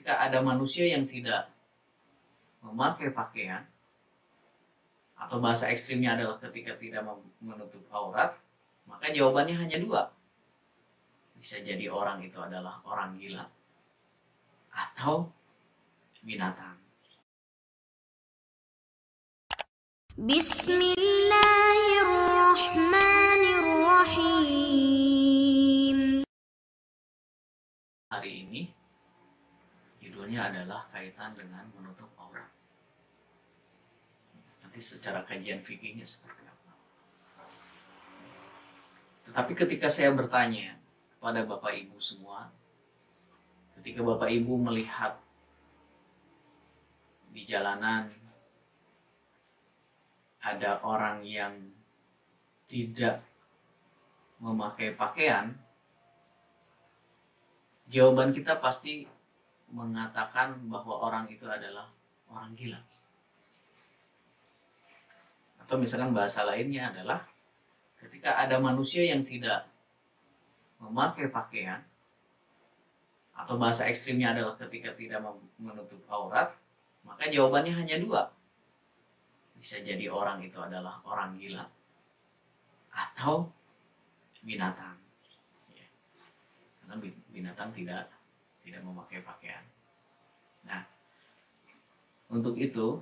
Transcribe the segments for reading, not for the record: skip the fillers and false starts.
ketika ada manusia yang tidak memakai pakaian, atau bahasa ekstrimnya adalah ketika tidak menutup aurat, maka jawabannya hanya dua. Bisa jadi orang itu adalah orang gila atau binatang. Bismillahirrahmanirrahim. Hari ini judulnya adalah kaitan dengan menutup aurat. Nanti secara kajian fikihnya seperti apa. Tetapi ketika saya bertanya kepada Bapak Ibu semua, ketika Bapak Ibu melihat di jalanan ada orang yang tidak memakai pakaian, jawaban kita pasti mengatakan bahwa orang itu adalah orang gila. Atau misalkan bahasa lainnya adalah ketika ada manusia yang tidak memakai pakaian, atau bahasa ekstrimnya adalah ketika tidak menutup aurat, maka jawabannya hanya dua. Bisa jadi orang itu adalah orang gila atau binatang. Ya. Karena binatang tidak memakai pakaian. Nah, untuk itu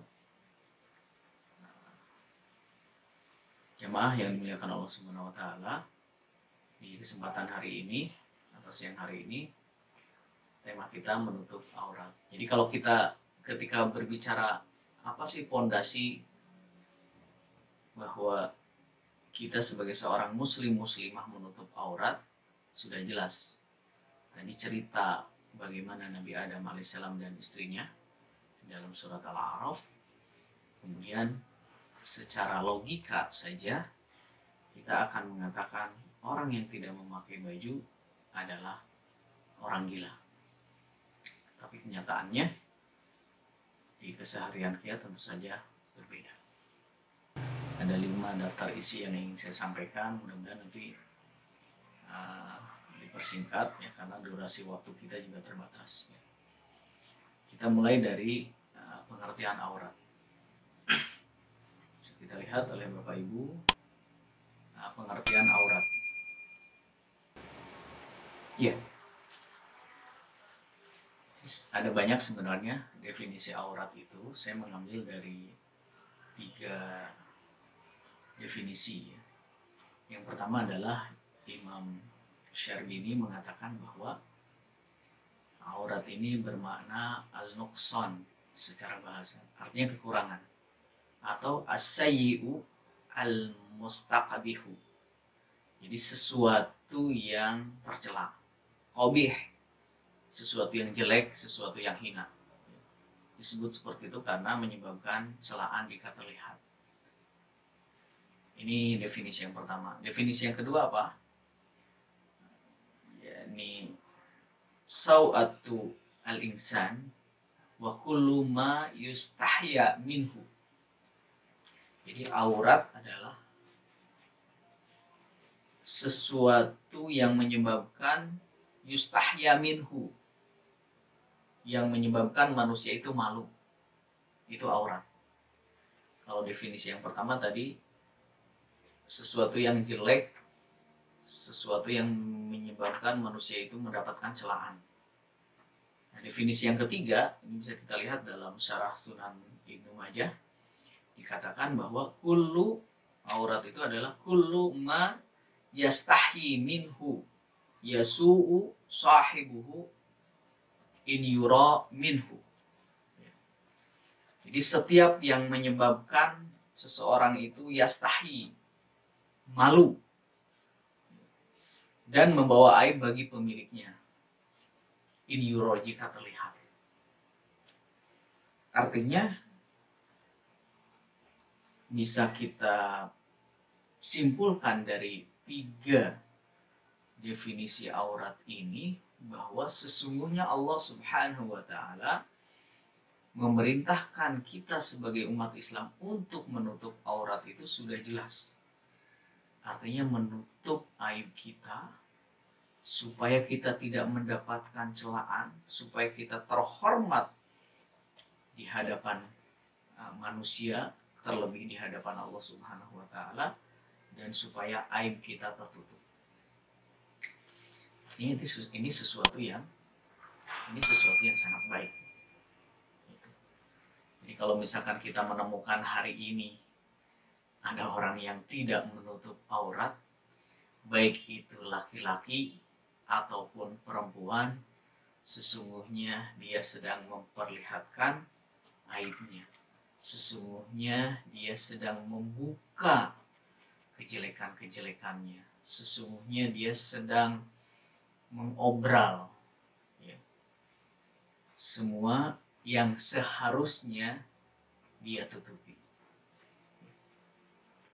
jemaah yang dimuliakan Allah Subhanahu wa taala, di kesempatan hari ini atau siang hari ini tema kita menutup aurat. Jadi kalau kita ketika berbicara apa sih pondasi bahwa kita sebagai seorang muslimah menutup aurat, sudah jelas. Tadi cerita bagaimana Nabi Adam alaihissalam dan istrinya dalam surat Al-A'raf. Kemudian secara logika saja kita akan mengatakan orang yang tidak memakai baju adalah orang gila. Tapi kenyataannya di keseharian kita tentu saja berbeda. Ada 5 daftar isi yang ingin saya sampaikan, mudah-mudahan nanti dipersingkat ya, karena durasi waktu kita juga terbatas ya. Kita mulai dari pengertian aurat. Bisa kita lihat oleh Bapak Ibu pengertian aurat. Ya, ada banyak sebenarnya definisi aurat itu. Saya mengambil dari 3 definisi. Yang pertama adalah Imam Syarbini mengatakan bahwa aurat ini bermakna al-nuqsan secara bahasa, artinya kekurangan, atau as-sayyi'u al-mustaqabihu, jadi sesuatu yang tercela, qabih, sesuatu yang jelek, sesuatu yang hina. Disebut seperti itu karena menyebabkan celaan jika terlihat. Ini definisi yang pertama. Definisi yang kedua apa? Yakni sawatu al-insan wa kullu ma yustahya minhu. Jadi aurat adalah sesuatu yang menyebabkan yustahya minhu, yang menyebabkan manusia itu malu. Itu aurat. Kalau definisi yang pertama tadi sesuatu yang jelek, sesuatu yang menyebabkan manusia itu mendapatkan celaan. Nah, definisi yang ketiga ini bisa kita lihat dalam Syarah Sunan Ibnu Majah, dikatakan bahwa kullu, aurat itu adalah kullu ma yastahyi minhu yasu'u sahibuhu in yura minhu. Jadi setiap yang menyebabkan seseorang itu yastahyi, malu, dan membawa aib bagi pemiliknya, in yura, jika terlihat. Artinya bisa kita simpulkan dari 3 definisi aurat ini bahwa sesungguhnya Allah Subhanahu wa taala memerintahkan kita sebagai umat Islam untuk menutup aurat itu sudah jelas. Artinya menutup aib kita, supaya kita tidak mendapatkan celaan, supaya kita terhormat di hadapan manusia, terlebih di hadapan Allah Subhanahu wa taala, dan supaya aib kita tertutup. Ini sesuatu yang sangat baik. Jadi kalau misalkan kita menemukan hari ini ada orang yang tidak menutup aurat, baik itu laki-laki ataupun perempuan, sesungguhnya dia sedang memperlihatkan aibnya. Sesungguhnya dia sedang membuka kejelekan-kejelekannya. Sesungguhnya dia sedang mengobral ya, semua yang seharusnya dia tutupi.